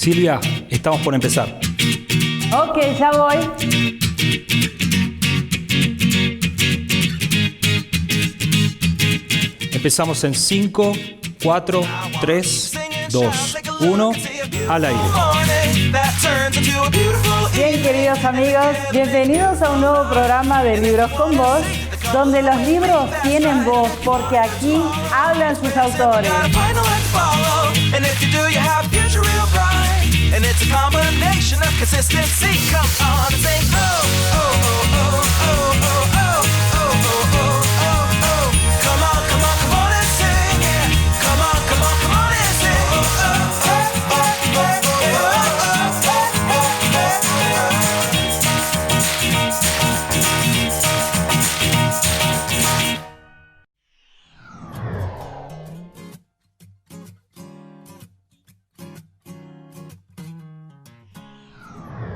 Silvia, estamos por empezar. Ok, ya voy. Empezamos en 5, 4, 3, 2, 1, al aire. Bien, queridos amigos, bienvenidos a un nuevo programa de Libros con Voz, donde los libros tienen voz, porque aquí hablan sus autores.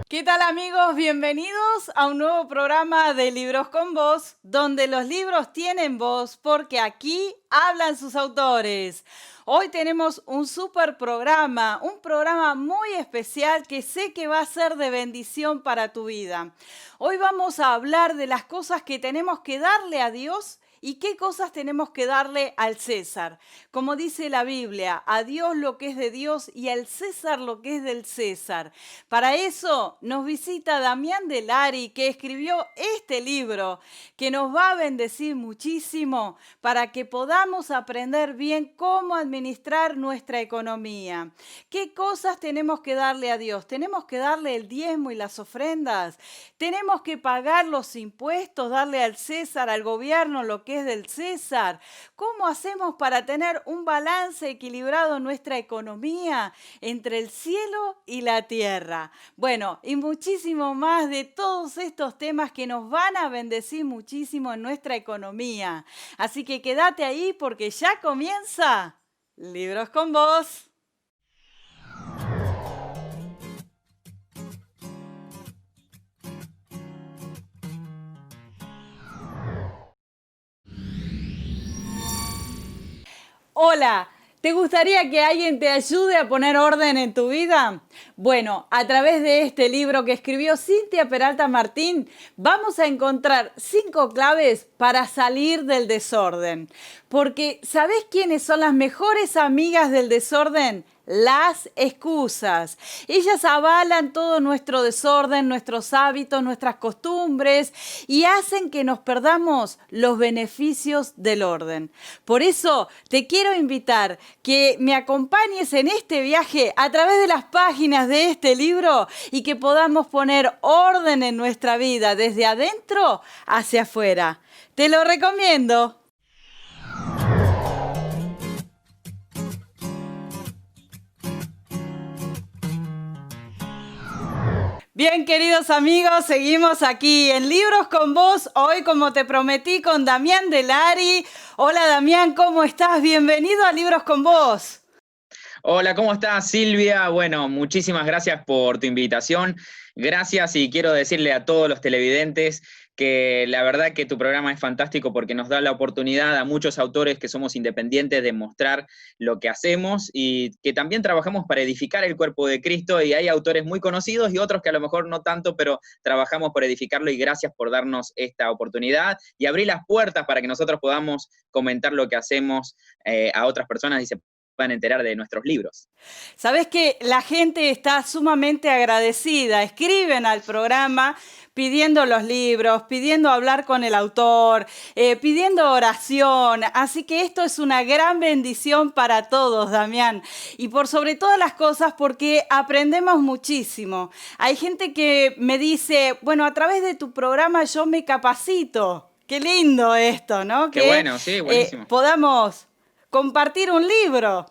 ¿Qué tal, amigos? Bienvenidos a un nuevo programa de Libros con Voz, donde los libros tienen voz porque aquí hablan sus autores. Hoy tenemos un súper programa, un programa muy especial que sé que va a ser de bendición para tu vida. Hoy vamos a hablar de las cosas que tenemos que darle a Dios y qué cosas tenemos que darle al César. Como dice la Biblia, a Dios lo que es de Dios y al César lo que es del César. Para eso nos visita Damián Delari, que escribió este libro, que nos va a bendecir muchísimo para que podamos aprender bien cómo administrar nuestra economía. ¿Qué cosas tenemos que darle a Dios? Tenemos que darle el diezmo y las ofrendas. Tenemos que pagar los impuestos, darle al César, al gobierno, lo que es del César. ¿Cómo hacemos para tener un balance equilibrado en nuestra economía entre el cielo y la tierra? Bueno, y muchísimo más de todos estos temas que nos van a bendecir muchísimo en nuestra economía. Así que quédate ahí porque ya comienza Libros con Voz. Hola, ¿te gustaría que alguien te ayude a poner orden en tu vida? Bueno, a través de este libro que escribió Cintia Peralta Martín, vamos a encontrar 5 claves para salir del desorden. Porque, ¿sabés quiénes son las mejores amigas del desorden? Las excusas. Ellas avalan todo nuestro desorden, nuestros hábitos, nuestras costumbres y hacen que nos perdamos los beneficios del orden. Por eso te quiero invitar que me acompañes en este viaje a través de las páginas de este libro y que podamos poner orden en nuestra vida desde adentro hacia afuera. Te lo recomiendo. Bien, queridos amigos, seguimos aquí en Libros con Voz, hoy como te prometí con Damián Delari. Hola Damián, ¿cómo estás? Bienvenido a Libros con Voz. Hola, ¿cómo estás, Silvia? Bueno, muchísimas gracias por tu invitación. Gracias y quiero decirle a todos los televidentes que la verdad que tu programa es fantástico porque nos da la oportunidad a muchos autores que somos independientes de mostrar lo que hacemos y que también trabajamos para edificar el cuerpo de Cristo y hay autores muy conocidos y otros que a lo mejor no tanto, pero trabajamos por edificarlo y gracias por darnos esta oportunidad y abrir las puertas para que nosotros podamos comentar lo que hacemos a otras personas y se puedan enterar de nuestros libros. Sabes que la gente está sumamente agradecida, escriben al programa pidiendo los libros, pidiendo hablar con el autor, pidiendo oración. Así que esto es una gran bendición para todos, Damián. Y por sobre todas las cosas, porque aprendemos muchísimo. Hay gente que me dice, bueno, a través de tu programa yo me capacito. Qué lindo esto, ¿no? Qué bueno, sí, buenísimo. Podamos compartir un libro.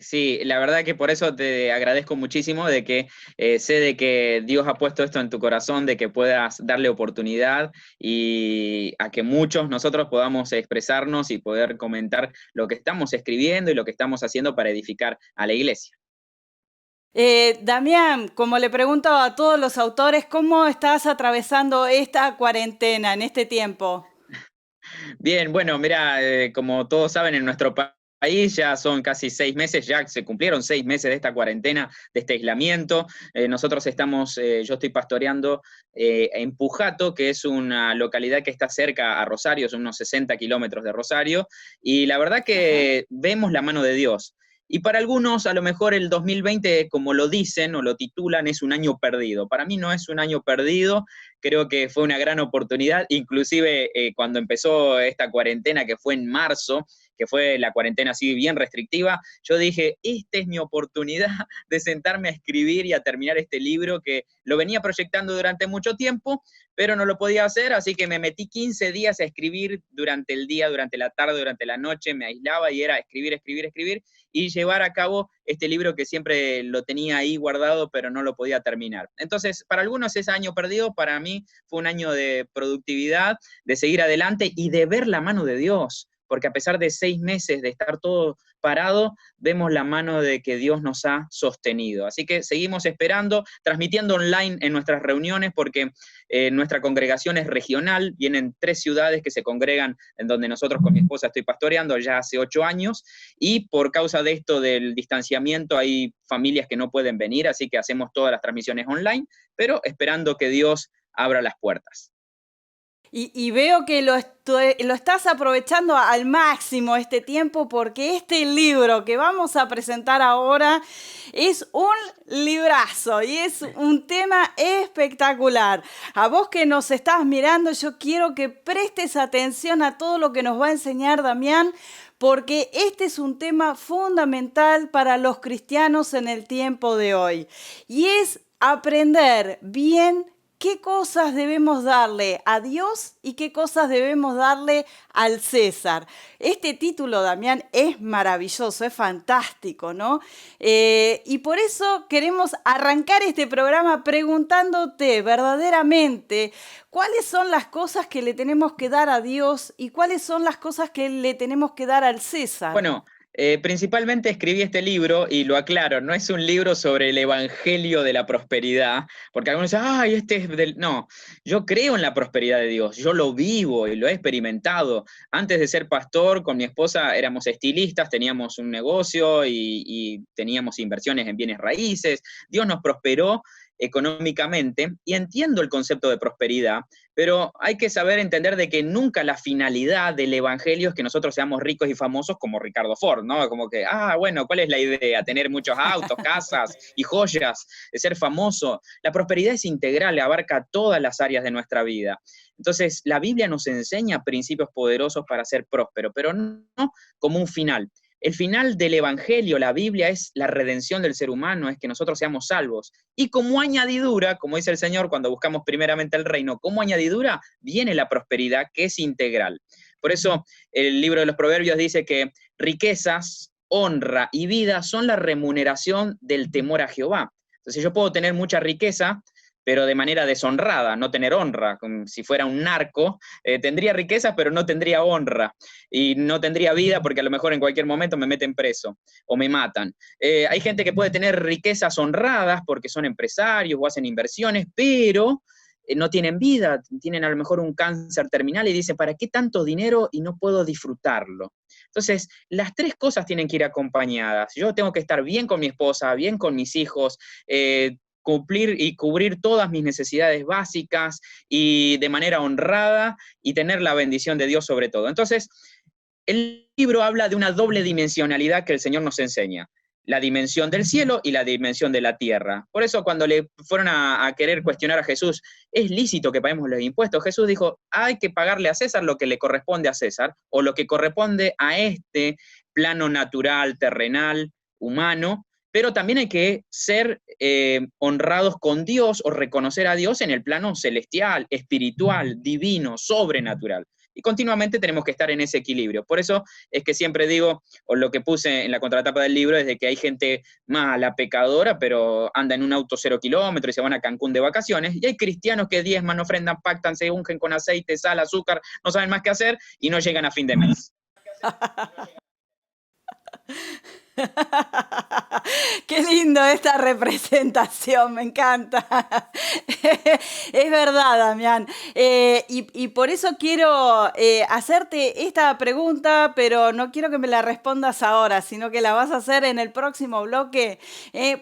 Sí, la verdad que por eso te agradezco muchísimo de que sé de que Dios ha puesto esto en tu corazón, de que puedas darle oportunidad y a que muchos nosotros podamos expresarnos y poder comentar lo que estamos escribiendo y lo que estamos haciendo para edificar a la iglesia. Damián, como le pregunto a todos los autores, ¿cómo estás atravesando esta cuarentena en este tiempo? Bien, bueno, mira, como todos saben, en nuestro país país, ya son casi 6 meses, ya se cumplieron 6 meses de esta cuarentena, de este aislamiento. Nosotros estamos, yo estoy pastoreando en Pujato, que es una localidad que está cerca a Rosario, son unos 60 kilómetros de Rosario, y la verdad que vemos la mano de Dios. Y para algunos, a lo mejor el 2020, como lo dicen o lo titulan, es un año perdido. Para mí no es un año perdido, creo que fue una gran oportunidad, inclusive cuando empezó esta cuarentena, que fue en marzo, que fue la cuarentena así bien restrictiva, yo dije, esta es mi oportunidad de sentarme a escribir y a terminar este libro que lo venía proyectando durante mucho tiempo, pero no lo podía hacer, así que me metí 15 días a escribir durante el día, durante la tarde, durante la noche, me aislaba y era escribir, escribir, escribir, y llevar a cabo este libro que siempre lo tenía ahí guardado, pero no lo podía terminar. Entonces, para algunos es año perdido, para mí fue un año de productividad, de seguir adelante y de ver la mano de Dios, porque a pesar de 6 meses de estar todo parado, vemos la mano de que Dios nos ha sostenido. Así que seguimos esperando, transmitiendo online en nuestras reuniones, porque nuestra congregación es regional, vienen 3 ciudades que se congregan en donde nosotros con mi esposa estoy pastoreando ya hace 8 años, y por causa de esto del distanciamiento hay familias que no pueden venir, así que hacemos todas las transmisiones online, pero esperando que Dios abra las puertas. Y veo que lo estás aprovechando al máximo este tiempo, porque este libro que vamos a presentar ahora es un librazo y es un tema espectacular. A vos que nos estás mirando, yo quiero que prestes atención a todo lo que nos va a enseñar Damián, porque este es un tema fundamental para los cristianos en el tiempo de hoy. Y es aprender bien qué cosas debemos darle a Dios y qué cosas debemos darle al César. Este título, Damián, es maravilloso, es fantástico, ¿no? Y por eso queremos arrancar este programa preguntándote verdaderamente cuáles son las cosas que le tenemos que dar a Dios y cuáles son las cosas que le tenemos que dar al César. Bueno, principalmente escribí este libro, y lo aclaro, no es un libro sobre el evangelio de la prosperidad, porque algunos dicen, ay, este es del... No, yo creo en la prosperidad de Dios, yo lo vivo y lo he experimentado. Antes de ser pastor, con mi esposa éramos estilistas, teníamos un negocio y teníamos inversiones en bienes raíces. Dios nos prosperó económicamente, y entiendo el concepto de prosperidad, pero hay que saber entender de que nunca la finalidad del evangelio es que nosotros seamos ricos y famosos como Ricardo Ford, ¿no? Como que, bueno, ¿cuál es la idea? Tener muchos autos, casas y joyas, de ser famoso. La prosperidad es integral, abarca todas las áreas de nuestra vida. Entonces, la Biblia nos enseña principios poderosos para ser próspero, pero no como un final. El final del Evangelio, la Biblia, es la redención del ser humano, es que nosotros seamos salvos. Y como añadidura, como dice el Señor cuando buscamos primeramente el reino, como añadidura viene la prosperidad, que es integral. Por eso el libro de los Proverbios dice que riquezas, honra y vida son la remuneración del temor a Jehová. Entonces yo puedo tener mucha riqueza, pero de manera deshonrada, no tener honra, como si fuera un narco, tendría riqueza, pero no tendría honra, y no tendría vida, porque a lo mejor en cualquier momento me meten preso, o me matan. Hay gente que puede tener riquezas honradas, porque son empresarios, o hacen inversiones, pero no tienen vida, tienen a lo mejor un cáncer terminal, y dicen, ¿para qué tanto dinero y no puedo disfrutarlo? Entonces, las 3 cosas tienen que ir acompañadas. Yo tengo que estar bien con mi esposa, bien con mis hijos, cumplir y cubrir todas mis necesidades básicas y de manera honrada, y tener la bendición de Dios sobre todo. Entonces, el libro habla de una doble dimensionalidad que el Señor nos enseña: la dimensión del cielo y la dimensión de la tierra. Por eso cuando le fueron a querer cuestionar a Jesús, ¿es lícito que paguemos los impuestos? Jesús dijo, hay que pagarle a César lo que le corresponde a César, o lo que corresponde a este plano natural, terrenal, humano, pero también hay que ser honrados con Dios, o reconocer a Dios en el plano celestial, espiritual, divino, sobrenatural. Y continuamente tenemos que estar en ese equilibrio. Por eso es que siempre digo, o lo que puse en la contratapa del libro, es de que hay gente mala, pecadora, pero anda en un auto 0 kilómetros y se van a Cancún de vacaciones, y hay cristianos que diezman, ofrendan, pactan, se ungen con aceite, sal, azúcar, no saben más qué hacer y no llegan a fin de mes. Qué lindo esta representación, me encanta. Es verdad, Damián. Y por eso quiero hacerte esta pregunta, pero no quiero que me la respondas ahora, sino que la vas a hacer en el próximo bloque,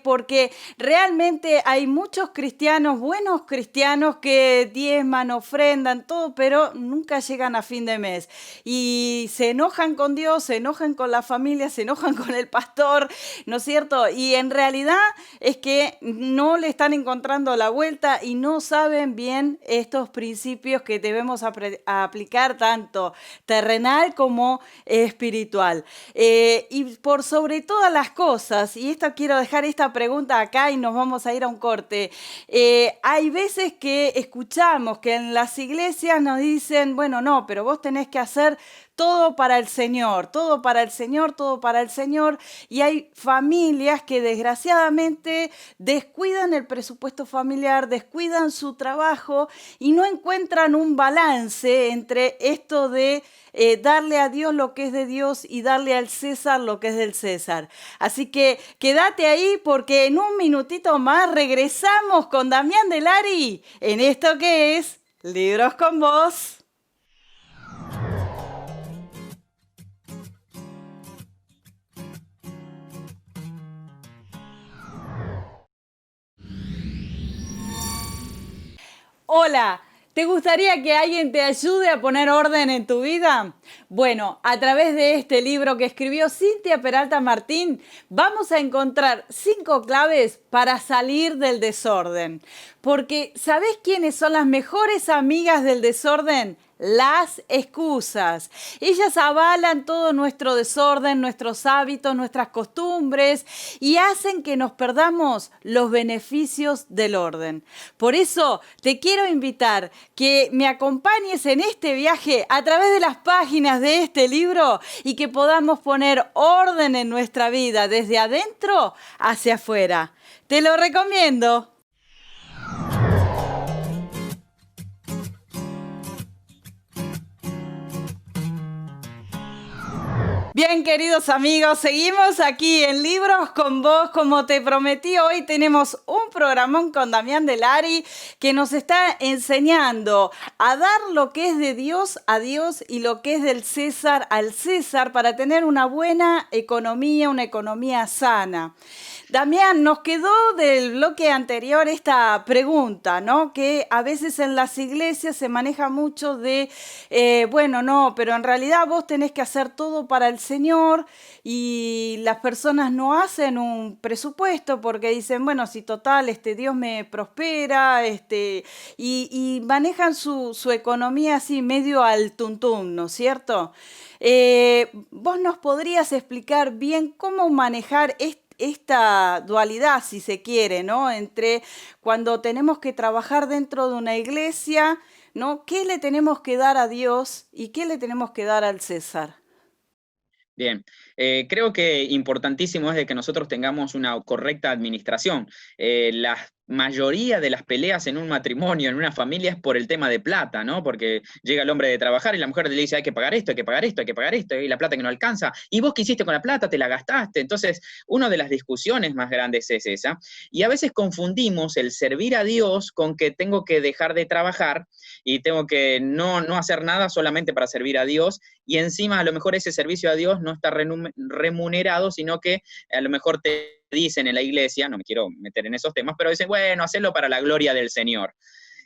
porque realmente hay muchos cristianos, buenos cristianos, que diezman, ofrendan, todo, pero nunca llegan a fin de mes. Y se enojan con Dios, se enojan con la familia, se enojan con el pastor, ¿no es cierto? Y en realidad es que no le están encontrando la vuelta y no saben bien estos principios que debemos aplicar tanto terrenal como espiritual. Y por sobre todas las cosas, y esto quiero dejar esta pregunta acá y nos vamos a ir a un corte, hay veces que escuchamos que en las iglesias nos dicen, bueno, no, pero vos tenés que hacer todo para el Señor, todo para el Señor, todo para el Señor. Y hay familias que desgraciadamente descuidan el presupuesto familiar, descuidan su trabajo y no encuentran un balance entre esto de darle a Dios lo que es de Dios y darle al César lo que es del César. Así que quédate ahí porque en un minutito más regresamos con Damián Delari en esto que es Libros con Vos. Hola, ¿te gustaría que alguien te ayude a poner orden en tu vida? Bueno, a través de este libro que escribió Cintia Peralta Martín, vamos a encontrar 5 claves para salir del desorden. Porque, ¿sabés quiénes son las mejores amigas del desorden? Las excusas. Ellas avalan todo nuestro desorden, nuestros hábitos, nuestras costumbres y hacen que nos perdamos los beneficios del orden. Por eso te quiero invitar que me acompañes en este viaje a través de las páginas de este libro y que podamos poner orden en nuestra vida desde adentro hacia afuera. Te lo recomiendo. Bien, queridos amigos, seguimos aquí en Libros con Vos. Como te prometí, hoy tenemos un programón con Damián Delari que nos está enseñando a dar lo que es de Dios a Dios y lo que es del César al César para tener una buena economía, una economía sana. Damián, nos quedó del bloque anterior esta pregunta, ¿no? Que a veces en las iglesias se maneja mucho de, bueno, no, pero en realidad vos tenés que hacer todo para el Señor y las personas no hacen un presupuesto porque dicen, bueno, si total, Dios me prospera, y manejan su economía así medio al tuntún, ¿no es cierto? ¿Vos nos podrías explicar bien cómo manejar esta dualidad, si se quiere, ¿no? Entre cuando tenemos que trabajar dentro de una iglesia, ¿no? ¿Qué le tenemos que dar a Dios y qué le tenemos que dar al César? Bien, creo que importantísimo es de que nosotros tengamos una correcta administración. La mayoría de las peleas en un matrimonio, en una familia, es por el tema de plata, ¿no? Porque llega el hombre de trabajar y la mujer le dice, hay que pagar esto, hay que pagar esto, hay que pagar esto, y la plata que no alcanza. ¿Y vos qué hiciste con la plata? ¿Te la gastaste? Entonces, una de las discusiones más grandes es esa. Y a veces confundimos el servir a Dios con que tengo que dejar de trabajar y tengo que no hacer nada solamente para servir a Dios, y encima a lo mejor ese servicio a Dios no está remunerado, sino que a lo mejor te dicen en la iglesia, no me quiero meter en esos temas, pero dicen, bueno, hacelo para la gloria del Señor.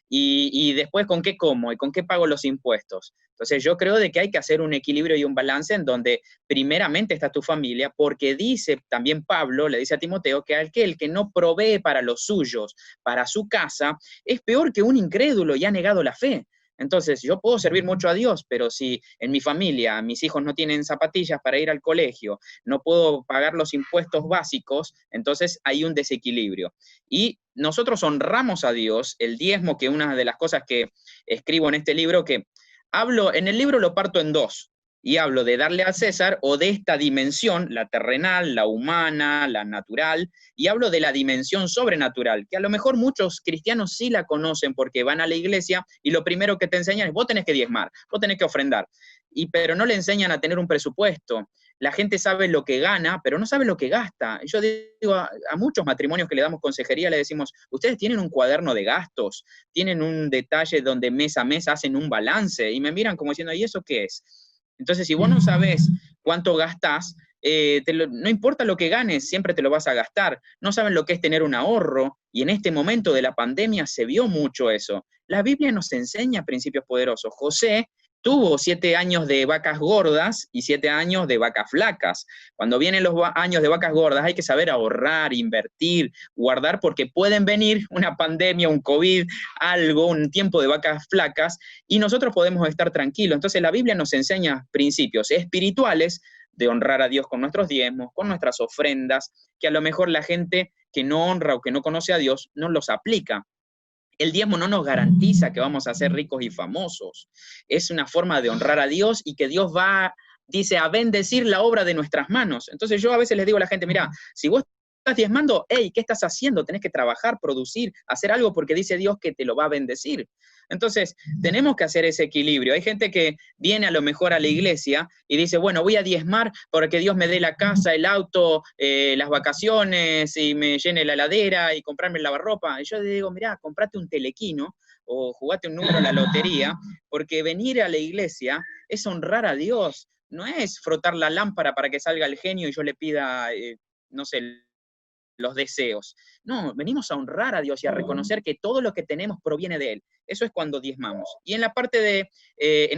Y después, ¿con qué como? ¿Y con qué pago los impuestos? Entonces yo creo de que hay que hacer un equilibrio y un balance en donde primeramente está tu familia, porque dice también Pablo, le dice a Timoteo, que aquel que no provee para los suyos, para su casa, es peor que un incrédulo y ha negado la fe. Entonces, yo puedo servir mucho a Dios, pero si en mi familia mis hijos no tienen zapatillas para ir al colegio, no puedo pagar los impuestos básicos, entonces hay un desequilibrio. Y nosotros honramos a Dios, el diezmo, que una de las cosas que escribo en este libro, que hablo, en el libro lo parto en dos, y hablo de darle a César o de esta dimensión, la terrenal, la humana, la natural, y hablo de la dimensión sobrenatural, que a lo mejor muchos cristianos sí la conocen porque van a la iglesia y lo primero que te enseñan es vos tenés que diezmar, vos tenés que ofrendar. pero no le enseñan a tener un presupuesto. La gente sabe lo que gana, pero no sabe lo que gasta. Yo digo a muchos matrimonios que le damos consejería, le decimos, ustedes tienen un cuaderno de gastos, tienen un detalle donde mes a mes hacen un balance, y me miran como diciendo, ¿y eso qué es? Entonces, si vos no sabés cuánto gastás, no importa lo que ganes, siempre te lo vas a gastar. No saben lo que es tener un ahorro, y en este momento de la pandemia se vio mucho eso. La Biblia nos enseña principios poderosos. José tuvo 7 años de vacas gordas y 7 años de vacas flacas. Cuando vienen los años de vacas gordas hay que saber ahorrar, invertir, guardar, porque pueden venir una pandemia, un COVID, algo, un tiempo de vacas flacas, y nosotros podemos estar tranquilos. Entonces la Biblia nos enseña principios espirituales de honrar a Dios con nuestros diezmos, con nuestras ofrendas, que a lo mejor la gente que no honra o que no conoce a Dios no los aplica. El diezmo no nos garantiza que vamos a ser ricos y famosos. Es una forma de honrar a Dios y que Dios dice, a bendecir la obra de nuestras manos. Entonces yo a veces les digo a la gente, mira, si vos estás diezmando, hey, ¿qué estás haciendo? Tenés que trabajar, producir, hacer algo porque dice Dios que te lo va a bendecir. Entonces, tenemos que hacer ese equilibrio. Hay gente que viene a lo mejor a la iglesia y dice, bueno, voy a diezmar para que Dios me dé la casa, el auto, las vacaciones, y me llene la heladera y comprarme el lavarropa. Y yo le digo, mirá, comprate un telequino o jugate un número en la lotería, porque venir a la iglesia es honrar a Dios. No es frotar la lámpara para que salga el genio y yo le pida, no sé, los deseos. No, venimos a honrar a Dios y a reconocer que todo lo que tenemos proviene de Él. Eso es cuando diezmamos. Y en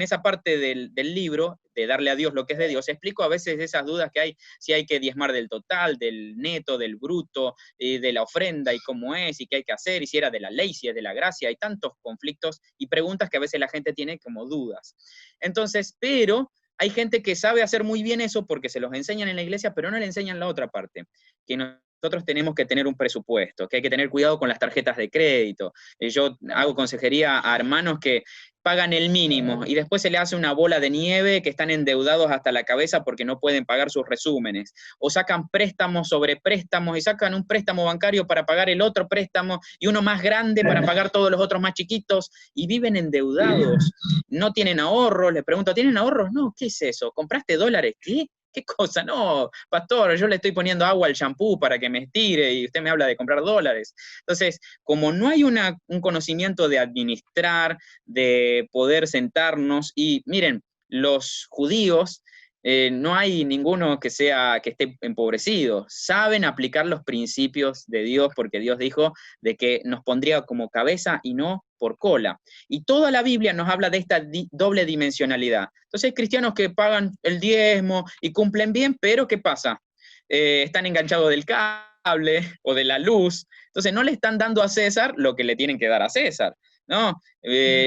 esa parte del libro, de darle a Dios lo que es de Dios, explico a veces esas dudas que hay, si hay que diezmar del total, del neto, del bruto, de la ofrenda y cómo es, y qué hay que hacer, y si era de la ley, si es de la gracia. Hay tantos conflictos y preguntas que a veces la gente tiene como dudas. Entonces, pero hay gente que sabe hacer muy bien eso porque se los enseñan en la iglesia, pero no le enseñan la otra parte, que nosotros tenemos que tener un presupuesto, que hay que tener cuidado con las tarjetas de crédito. Yo hago consejería a hermanos que pagan el mínimo y después se le hace una bola de nieve, que están endeudados hasta la cabeza porque no pueden pagar sus resúmenes, o sacan préstamos sobre préstamos y sacan un préstamo bancario para pagar el otro préstamo y uno más grande para pagar todos los otros más chiquitos, y viven endeudados, no tienen ahorros. Les pregunto, ¿tienen ahorros? No, ¿qué es eso? ¿Compraste dólares? ¿Qué? ¿Qué cosa? No, pastor, yo le estoy poniendo agua al shampoo para que me estire y usted me habla de comprar dólares. Entonces, como no hay un conocimiento de administrar, de poder sentarnos, y miren, los judíos, no hay ninguno que esté empobrecido. Saben aplicar los principios de Dios, porque Dios dijo de que nos pondría como cabeza y no por cola. Y toda la Biblia nos habla de esta doble dimensionalidad. Entonces hay cristianos que pagan el diezmo y cumplen bien, pero ¿qué pasa? Están enganchados del cable o de la luz, entonces no le están dando a César lo que le tienen que dar a César, ¿no?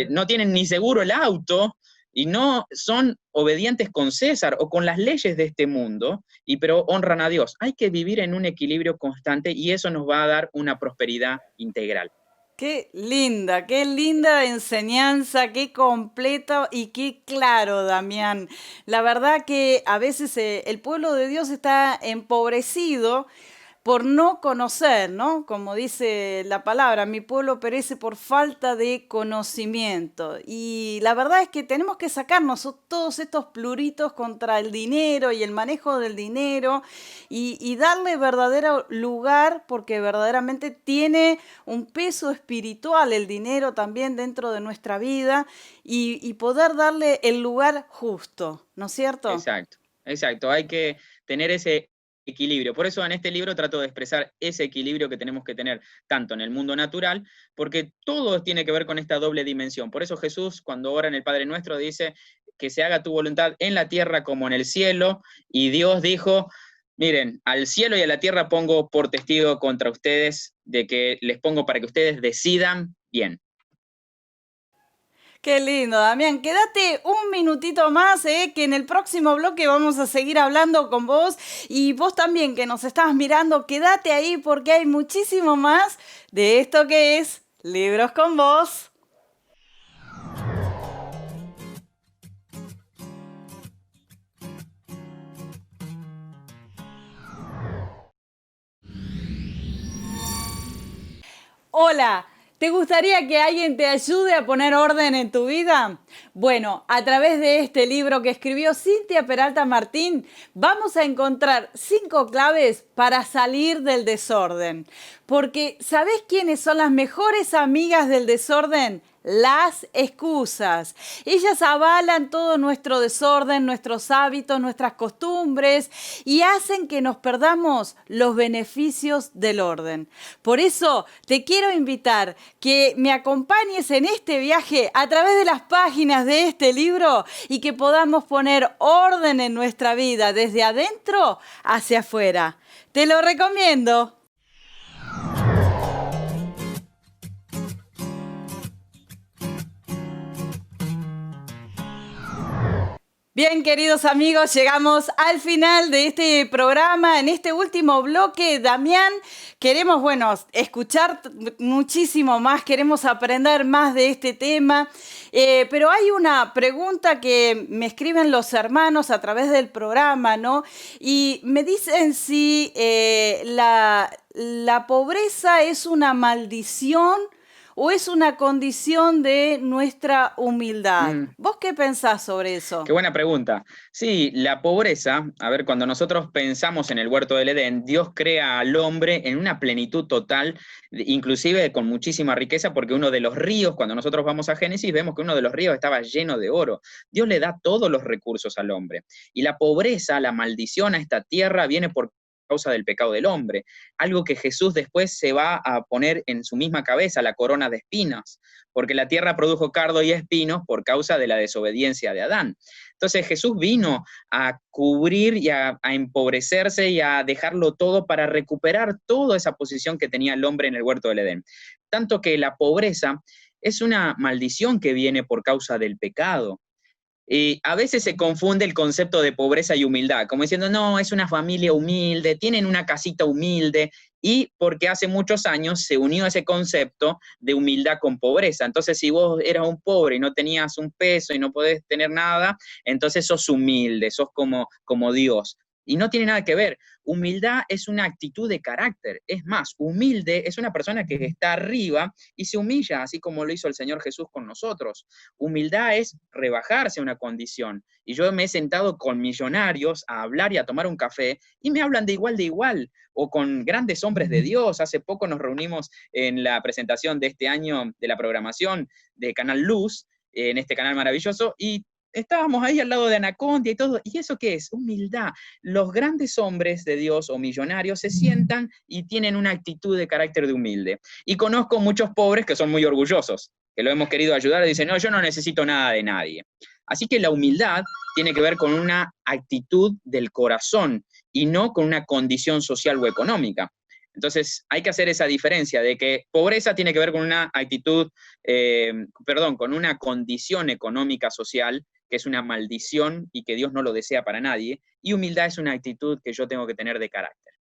No tienen ni seguro el auto, y no son obedientes con César o con las leyes de este mundo, pero honran a Dios. Hay que vivir en un equilibrio constante y eso nos va a dar una prosperidad integral. Qué linda enseñanza, qué completo y qué claro, Damián. La verdad que a veces el pueblo de Dios está empobrecido por no conocer, ¿no? Como dice la palabra, mi pueblo perece por falta de conocimiento. Y la verdad es que tenemos que sacarnos todos estos pluritos contra el dinero y el manejo del dinero y darle verdadero lugar, porque verdaderamente tiene un peso espiritual el dinero también dentro de nuestra vida, y poder darle el lugar justo, ¿no es cierto? Exacto. Hay que tener ese equilibrio. Por eso en este libro trato de expresar ese equilibrio que tenemos que tener tanto en el mundo natural, porque todo tiene que ver con esta doble dimensión. Por eso Jesús, cuando ora en el Padre Nuestro, dice que se haga tu voluntad en la tierra como en el cielo, y Dios dijo, miren, al cielo y a la tierra pongo por testigo contra ustedes, de que les pongo para que ustedes decidan bien. Qué lindo, Damián. Quédate un minutito más, que en el próximo bloque vamos a seguir hablando con vos. Y vos también, que nos estás mirando, quédate ahí porque hay muchísimo más de esto que es Libros con Vos. Hola. ¿Te gustaría que alguien te ayude a poner orden en tu vida? Bueno, a través de este libro que escribió Cintia Peralta Martín, vamos a encontrar 5 claves para salir del desorden. Porque, ¿sabés quiénes son las mejores amigas del desorden? Las excusas. Ellas avalan todo nuestro desorden, nuestros hábitos, nuestras costumbres y hacen que nos perdamos los beneficios del orden. Por eso te quiero invitar que me acompañes en este viaje a través de las páginas de este libro y que podamos poner orden en nuestra vida desde adentro hacia afuera. Te lo recomiendo. Bien, queridos amigos, llegamos al final de este programa. En este último bloque, Damián, queremos, escuchar muchísimo más, queremos aprender más de este tema, pero hay una pregunta que me escriben los hermanos a través del programa, ¿no? Y me dicen si la pobreza es una maldición ¿o es una condición de nuestra humildad? ¿Vos qué pensás sobre eso? Qué buena pregunta. Sí, la pobreza, a ver, cuando nosotros pensamos en el huerto del Edén, Dios crea al hombre en una plenitud total, inclusive con muchísima riqueza, porque uno de los ríos, cuando nosotros vamos a Génesis, vemos que uno de los ríos estaba lleno de oro. Dios le da todos los recursos al hombre. Y la pobreza, la maldición a esta tierra viene por causa del pecado del hombre, algo que Jesús después se va a poner en su misma cabeza, la corona de espinas, porque la tierra produjo cardo y espinos por causa de la desobediencia de Adán. Entonces Jesús vino a cubrir y a empobrecerse y a dejarlo todo para recuperar toda esa posición que tenía el hombre en el huerto del Edén. Tanto que la pobreza es una maldición que viene por causa del pecado. Y a veces se confunde el concepto de pobreza y humildad, como diciendo, no, es una familia humilde, tienen una casita humilde, y porque hace muchos años se unió ese concepto de humildad con pobreza. Entonces, si vos eras un pobre y no tenías un peso y no podés tener nada, entonces sos humilde, sos como Dios. Y no tiene nada que ver. Humildad es una actitud de carácter. Es más, humilde es una persona que está arriba y se humilla, así como lo hizo el Señor Jesús con nosotros. Humildad es rebajarse a una condición. Y yo me he sentado con millonarios a hablar y a tomar un café y me hablan de igual, o con grandes hombres de Dios. Hace poco nos reunimos en la presentación de este año de la programación de Canal Luz, en este canal maravilloso, y estábamos ahí al lado de Anacondia y todo. ¿Y eso qué es? Humildad. Los grandes hombres de Dios o millonarios se sientan y tienen una actitud de carácter de humilde. Y conozco muchos pobres que son muy orgullosos, que lo hemos querido ayudar y dicen, no, yo no necesito nada de nadie. Así que la humildad tiene que ver con una actitud del corazón y no con una condición social o económica. Entonces hay que hacer esa diferencia de que pobreza tiene que ver con una actitud, con una condición económica social, que es una maldición y que Dios no lo desea para nadie, y humildad es una actitud que yo tengo que tener de carácter.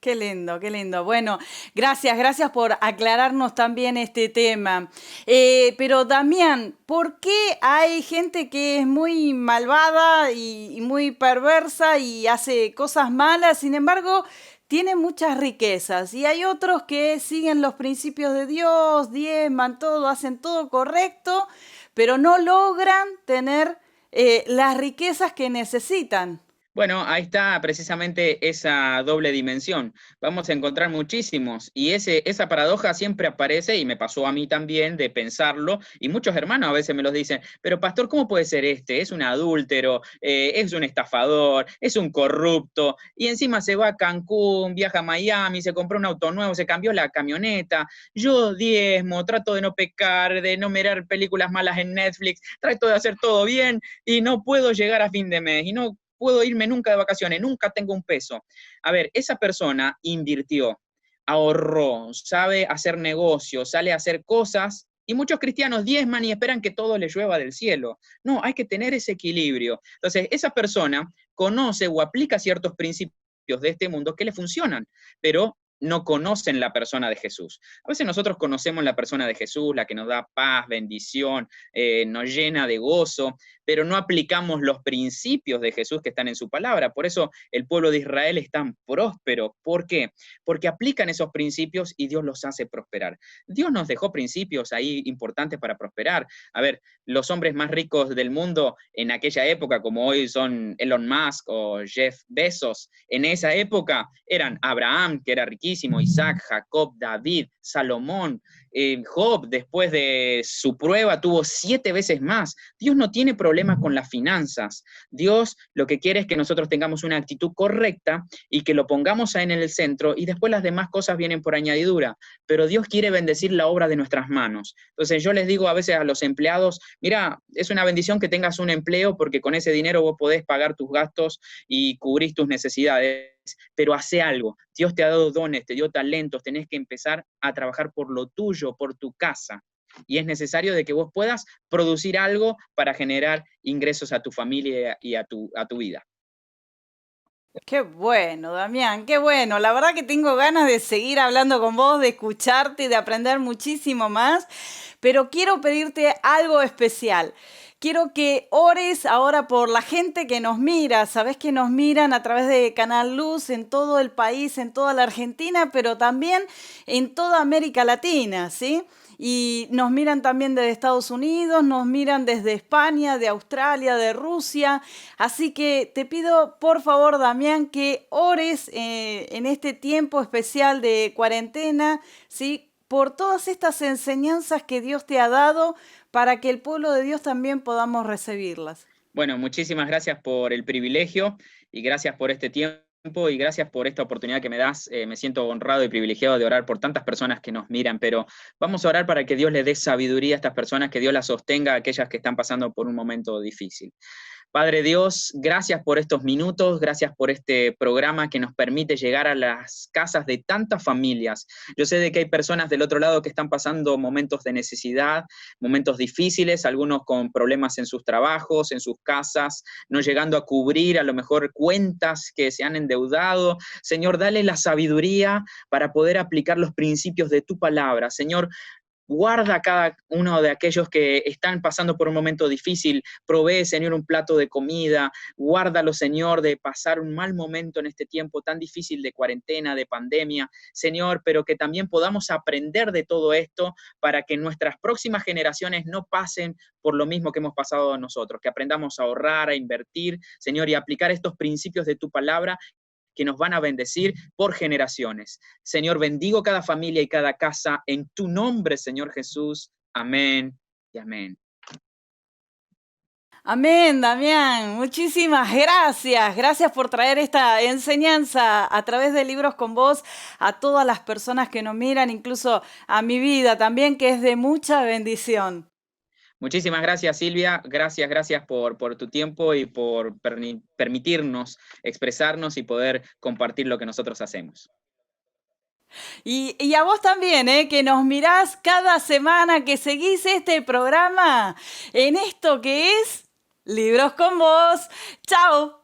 Qué lindo, qué lindo. Bueno, gracias por aclararnos también este tema. Pero Damián, ¿por qué hay gente que es muy malvada y muy perversa y hace cosas malas, sin embargo, tiene muchas riquezas? Y hay otros que siguen los principios de Dios, diezman todo, hacen todo correcto, pero no logran tener las riquezas que necesitan. Bueno, ahí está precisamente esa doble dimensión. Vamos a encontrar muchísimos y esa paradoja siempre aparece y me pasó a mí también de pensarlo y muchos hermanos a veces me los dicen, pero pastor, ¿cómo puede ser este? Es un adúltero, es un estafador, es un corrupto y encima se va a Cancún, viaja a Miami, se compró un auto nuevo, se cambió la camioneta. Yo diezmo, trato de no pecar, de no mirar películas malas en Netflix, trato de hacer todo bien y no puedo llegar a fin de mes y no puedo irme nunca de vacaciones, nunca tengo un peso. A ver, esa persona invirtió, ahorró, sabe hacer negocios, sale a hacer cosas, y muchos cristianos diezman y esperan que todo le llueva del cielo. No, hay que tener ese equilibrio. Entonces, esa persona conoce o aplica ciertos principios de este mundo que le funcionan, pero no conocen la persona de Jesús. A veces nosotros conocemos la persona de Jesús, la que nos da paz, bendición, nos llena de gozo, pero no aplicamos los principios de Jesús que están en su palabra. Por eso el pueblo de Israel es tan próspero. ¿Por qué? Porque aplican esos principios y Dios los hace prosperar. Dios nos dejó principios ahí importantes para prosperar. A ver, los hombres más ricos del mundo en aquella época, como hoy son Elon Musk o Jeff Bezos, en esa época eran Abraham, que era riquísimo, Isaac, Jacob, David, Salomón, Job, después de su prueba, tuvo 7 veces más. Dios no tiene problema con las finanzas. Dios lo que quiere es que nosotros tengamos una actitud correcta y que lo pongamos ahí en el centro, y después las demás cosas vienen por añadidura. Pero Dios quiere bendecir la obra de nuestras manos. Entonces yo les digo a veces a los empleados, mira, es una bendición que tengas un empleo porque con ese dinero vos podés pagar tus gastos y cubrir tus necesidades, pero hace algo. Dios te ha dado dones, te dio talentos, tenés que empezar a trabajar por lo tuyo, por tu casa. Y es necesario de que vos puedas producir algo para generar ingresos a tu familia y a tu vida. Qué bueno, Damián, qué bueno. La verdad que tengo ganas de seguir hablando con vos, de escucharte y de aprender muchísimo más, pero quiero pedirte algo especial. Quiero que ores ahora por la gente que nos mira. Sabés que nos miran a través de Canal Luz en todo el país, en toda la Argentina, pero también en toda América Latina, ¿sí? Y nos miran también desde Estados Unidos, nos miran desde España, de Australia, de Rusia. Así que te pido, por favor, Damián, que ores en este tiempo especial de cuarentena, ¿sí? Por todas estas enseñanzas que Dios te ha dado para que el pueblo de Dios también podamos recibirlas. Bueno, muchísimas gracias por el privilegio y gracias por este tiempo y gracias por esta oportunidad que me das. Me siento honrado y privilegiado de orar por tantas personas que nos miran, pero vamos a orar para que Dios les dé sabiduría a estas personas, que Dios las sostenga a aquellas que están pasando por un momento difícil. Padre Dios, gracias por estos minutos, gracias por este programa que nos permite llegar a las casas de tantas familias. Yo sé de que hay personas del otro lado que están pasando momentos de necesidad, momentos difíciles, algunos con problemas en sus trabajos, en sus casas, no llegando a cubrir a lo mejor cuentas que se han endeudado. Señor, dale la sabiduría para poder aplicar los principios de tu palabra. Señor, guarda a cada uno de aquellos que están pasando por un momento difícil. Provee, Señor, un plato de comida. Guárdalo, Señor, de pasar un mal momento en este tiempo tan difícil de cuarentena, de pandemia. Señor, pero que también podamos aprender de todo esto para que nuestras próximas generaciones no pasen por lo mismo que hemos pasado nosotros. Que aprendamos a ahorrar, a invertir, Señor, y a aplicar estos principios de tu palabra que nos van a bendecir por generaciones. Señor, bendigo cada familia y cada casa en tu nombre, Señor Jesús. Amén y amén. Amén, Damián. Muchísimas gracias. Gracias por traer esta enseñanza a través de Libros con Vos a todas las personas que nos miran, incluso a mi vida también, que es de mucha bendición. Muchísimas gracias, Silvia. Gracias por tu tiempo y por permitirnos expresarnos y poder compartir lo que nosotros hacemos. Y a vos también, que nos mirás cada semana, que seguís este programa en esto que es Libros con Vos. ¡Chao!